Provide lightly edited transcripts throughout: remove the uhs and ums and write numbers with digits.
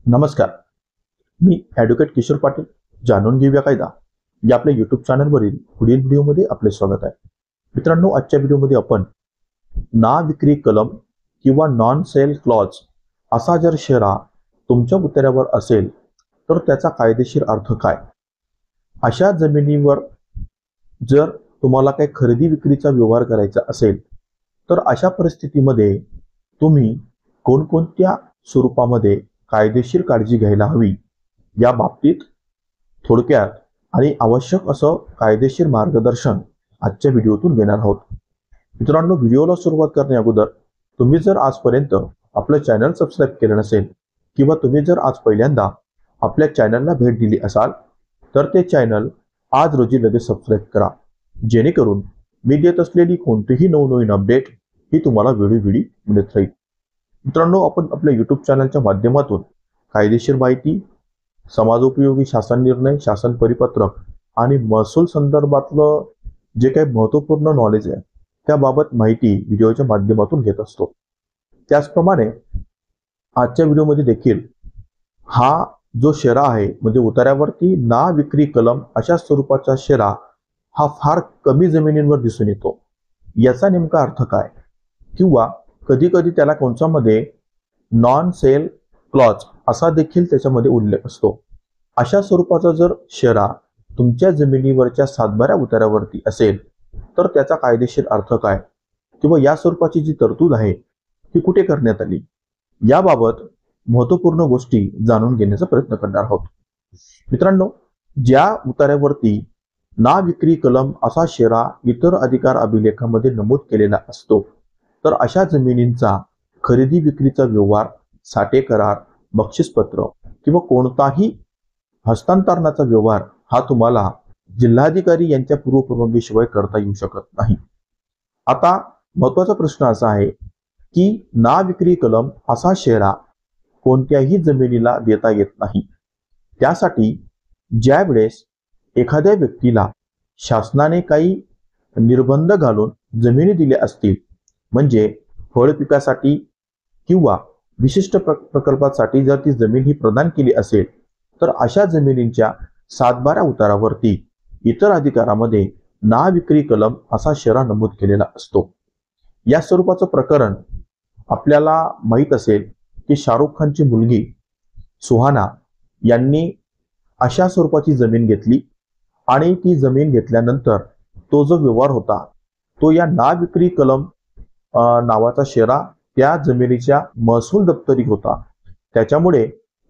नमस्कार. मी ॲडव्होकेट किशोर पाटील. जाणून घेऊया कायदा या आपल्या यूट्यूब चॅनलवरील पुढील व्हिडिओमध्ये आपले स्वागत आहे. मित्रांनो, आजच्या व्हिडिओमध्ये आपण ना विक्री कलम किंवा नॉन सेल क्लॉज असा जर शेरा तुमच्या उतार्यावर असेल तर त्याचा कायदेशीर अर्थ काय, अशा जमिनीवर जर तुम्हाला काही खरेदी विक्रीचा व्यवहार करायचा असेल तर अशा परिस्थितीमध्ये तुम्ही कोणकोणत्या स्वरूपामध्ये कायदेशीर काळजी घ्यायला हवी या बाबतीत थोडक्यात आणि आवश्यक असं कायदेशीर मार्गदर्शन आजच्या व्हिडिओतून घेणार आहोत. मित्रांनो, व्हिडिओला सुरुवात करण्या अगोदर तुम्ही जर आजपर्यंत आपलं चॅनल सबस्क्राईब केलं नसेल किंवा तुम्ही जर आज पहिल्यांदा आपल्या चॅनलला भेट दिली असाल तर ते चॅनल आज रोजी लगेच सबस्क्राईब करा, जेणेकरून मी देत असलेली कोणतीही नवनवीन अपडेट ही तुम्हाला वेळोवेळी मिळत राहील. मित्रांनो, आपण आपल्या यूट्यूब चॅनलच्या माध्यमातून कायदेशीर माहिती, समाजोपयोगी शासन निर्णय, शासन परिपत्रक आणि महसूल संदर्भातलं जे काही महत्त्वपूर्ण नॉलेज आहे त्याबाबत माहिती व्हिडिओच्या माध्यमातून घेत असतो. त्याचप्रमाणे आजच्या व्हिडिओमध्ये देखील हा जो शेरा आहे म्हणजे उतार्यावरती ना विक्री कलम अशा स्वरूपाचा शेरा हा फार कमी जमिनींवर दिसून येतो. याचा नेमका अर्थ काय, किंवा कधी कधी त्याला कोणत्यामध्ये नॉन सेल क्लॉज असा देखील त्याच्यामध्ये उल्लेख असतो. अशा स्वरूपाचा जर शेरा तुमच्या जमिनीवरच्या सातबाऱ्या उतार्यावरती असेल तर त्याचा कायदेशीर अर्थ काय, किंवा या स्वरूपाची जी तरतूद आहे ती कुठे करण्यात आली, याबाबत महत्त्वपूर्ण गोष्टी जाणून घेण्याचा प्रयत्न करणार आहोत. मित्रांनो, ज्या उतार्यावरती ना विक्री कलम असा शेरा इतर अधिकार अभिलेखामध्ये नमूद केलेला असतो तर अशा जमिनींचा खरेदी विक्रीचा व्यवहार, साठे करार, बक्षीसपत्र किंवा कोणताही हस्तांतरणाचा व्यवहार हा तुम्हाला जिल्हाधिकारी यांच्या पूर्वपरवानगीशिवाय करता येऊ शकत नाही. आता महत्त्वाचा प्रश्न असा आहे की ना विक्री कलम असा शेरा कोणत्याही जमिनीला देता येत नाही. त्यासाठी ज्या वेळेस एखाद्या व्यक्तीला शासनाने काही निर्बंध घालून जमिनी दिल्या असतील, म्हणजे फळ पिकासाठी किंवा विशिष्ट प्रकल्पासाठी जर ती जमीन ही प्रदान केली असेल तर अशा जमिनींच्या सातबाऱ्या उतारावरती इतर अधिकारामध्ये ना विक्री कलम असा शेरा नमूद केलेला असतो. या स्वरूपाचं प्रकरण आपल्याला माहीत असेल की शाहरुख खानची मुलगी सुहाना यांनी अशा स्वरूपाची जमीन घेतली आणि ती जमीन घेतल्यानंतर तो जो व्यवहार होता तो या ना विक्री कलम नावाचा शेरा त्या जमिनीच्या महसूल दप्तरी होता. त्याच्यामुळे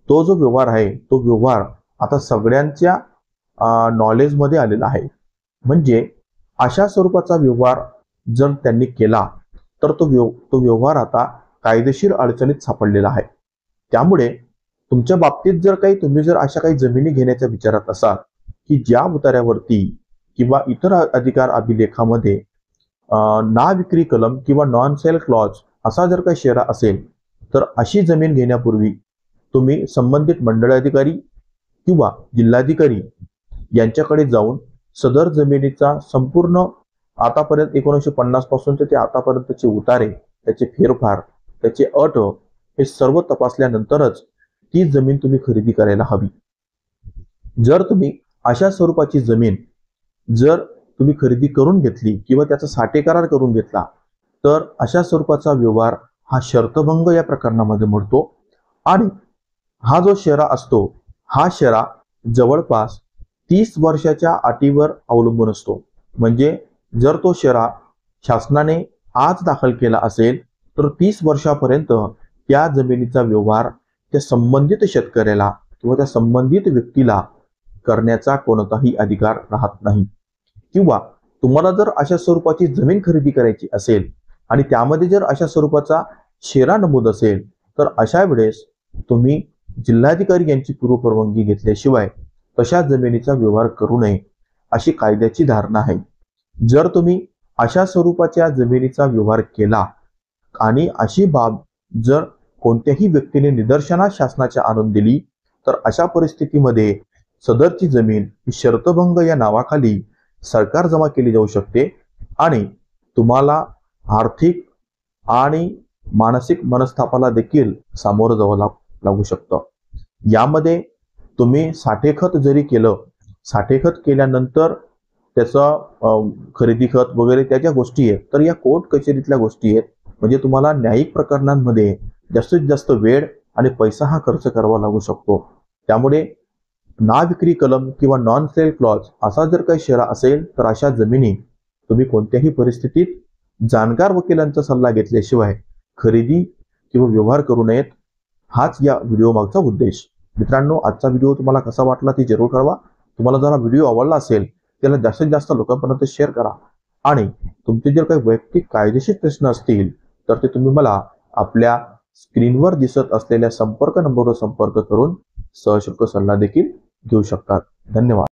तो जो व्यवहार आहे तो व्यवहार आता सगळ्यांच्या नॉलेजमध्ये आलेला आहे. म्हणजे अशा स्वरूपाचा व्यवहार जर त्यांनी केला तर तो व्यवहार आता कायदेशीर अडचणीत सापडलेला आहे. त्यामुळे तुमच्या बाबतीत जर तुम्ही जर अशा काही जमिनी घेण्याच्या विचारात असाल की ज्या उतार्यावरती किंवा इतर अधिकार अभिलेखामध्ये ना विक्री कलम किंवा नॉन सेल क्लॉज असा जर काही शेरा असेल तर अशी जमीन घेण्यापूर्वी तुम्ही संबंधित मंडळाधिकारी किंवा जिल्हाधिकारी यांच्याकडे जाऊन सदर जमिनीचा संपूर्ण आतापर्यंत 1950 पासूनचे ते आतापर्यंतचे उतारे, त्याचे फेरफार, त्याचे अट हे सर्व तपासल्यानंतरच ती जमीन तुम्ही खरेदी करायला हवी. जर तुम्ही अशा स्वरूपाची जमीन जर तुम्ही खरेदी करून घेतली किंवा त्याचा साठे करार करून घेतला तर अशा स्वरूपाचा व्यवहार हा शर्तभंग या प्रकरणामध्ये मोडतो. आणि हा जो शेरा असतो हा शेरा जवळपास 30 वर्षाच्या अटीवर अवलंबून असतो. म्हणजे जर तो शेरा शासनाने आज दाखल केला असेल तर 30 वर्षापर्यंत त्या जमिनीचा व्यवहार त्या संबंधित शेतकऱ्याला किंवा त्या संबंधित व्यक्तीला करण्याचा कोणताही अधिकार राहत नाही. किंवा तुम्हाला जर अशा स्वरूपाची जमीन खरेदी करायची असेल आणि त्यामध्ये जर अशा स्वरूपाचा शेरा नमूद असेल तर अशा वेळेस तुम्ही जिल्हाधिकारी यांची पूर्वपरवानगी घेतल्याशिवाय तशा जमिनीचा व्यवहार करू नये अशी कायद्याची धारणा आहे. जर तुम्ही अशा स्वरूपाच्या जमिनीचा व्यवहार केला आणि अशी बाब जर कोणत्याही व्यक्तीने निदर्शनास शासनाच्या आणून दिली तर अशा परिस्थितीमध्ये सदरची जमीन ही शर्तभंग या नावाखाली सरकार जमा केली जाऊ शकते आणि तुम्हाला आर्थिक आणि मानसिक मनस्तापाला देखील सामोरं जावं लागू शकतं. यामध्ये तुम्ही साठेखत जरी केलं, साठेखत केल्यानंतर त्याचं खरेदी खत वगैरे त्या ज्या गोष्टी आहेत, तर या कोर्ट कचेरीतल्या गोष्टी आहेत. म्हणजे तुम्हाला न्यायिक प्रकरणांमध्ये जास्तीत जास्त वेळ आणि पैसा हा खर्च करावा लागू शकतो. त्यामुळे ना विक्री कलम किंवा नॉन सेल क्लॉज असा जर काही शेरा असेल, तर अशा जमिनी तुम्ही कोणत्याही परिस्थितीत जाणकार वकिलांचा सल्ला घेतल्याशिवाय खरेदी किंवा व्यवहार करू नयेत. हाच या व्हिडिओ मागचा उद्देश. मित्रांनो, आजचा व्हिडिओ तुम्हाला कसा वाटला ते जरूर कळवा. तुम्हाला जर हा व्हिडिओ आवडला असेल, त्याला जास्तीत जास्त लोकांपर्यंत शेअर करा. आणि तुमचे जर काही वैयक्तिक कायदेशीर प्रश्न असतील, तर ते तुम्ही मला आपल्या स्क्रीनवर दिसत असलेल्या संपर्क नंबरवर संपर्क करून सहशुल्क सल्ला देखील घेऊ शकतात. धन्यवाद.